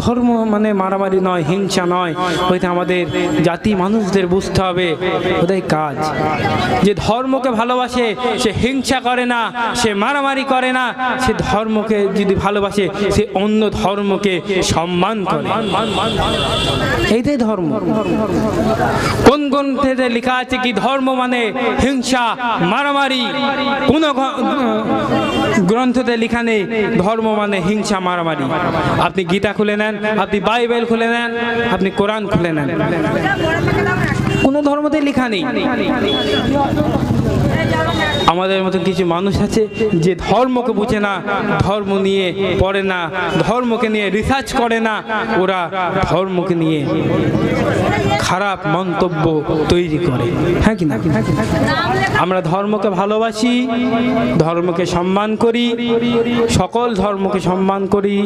ধর্ম মানে মারামারি নয়, হিংসা নয়। ওইটা আমাদের জাতি মানুষদের বুঝতে হবে ওটাই কাজ। যে ধর্মকে ভালোবাসে সে হিংসা করে না, সে মারামারি করে না, সে ধর্মকে যদি ভালোবাসে সে অন্য ধর্মকে সম্মান করে। এইটাই ধর্ম। কোন গ্রন্থে লেখা আছে কি ধর্ম মানে হিংসা মারামারি? কোন গ্রন্থতে লেখা নেই ধর্ম মানে হিংসা মারামারি। আপনি গীতা খুলে নেন, আপনি বাইবেল খুলে নেন, আপনি কোরআন খুলে নেন, কোন ধর্মতে লেখা নেই। আমাদের মতো কিছু মানুষ আছে যে ধর্মকে বুঝে না, ধর্ম নিয়ে পড়ে না, ধর্মকে নিয়ে রিসার্চ করে না, ওরা ধর্মকে নিয়ে খারাপ মন্তব্য তৈরি করে। হ্যাঁ কি না? আমরা ধর্মকে ভালোবাসি, ধর্মকে সম্মান করি, সকল ধর্মকে সম্মান করি।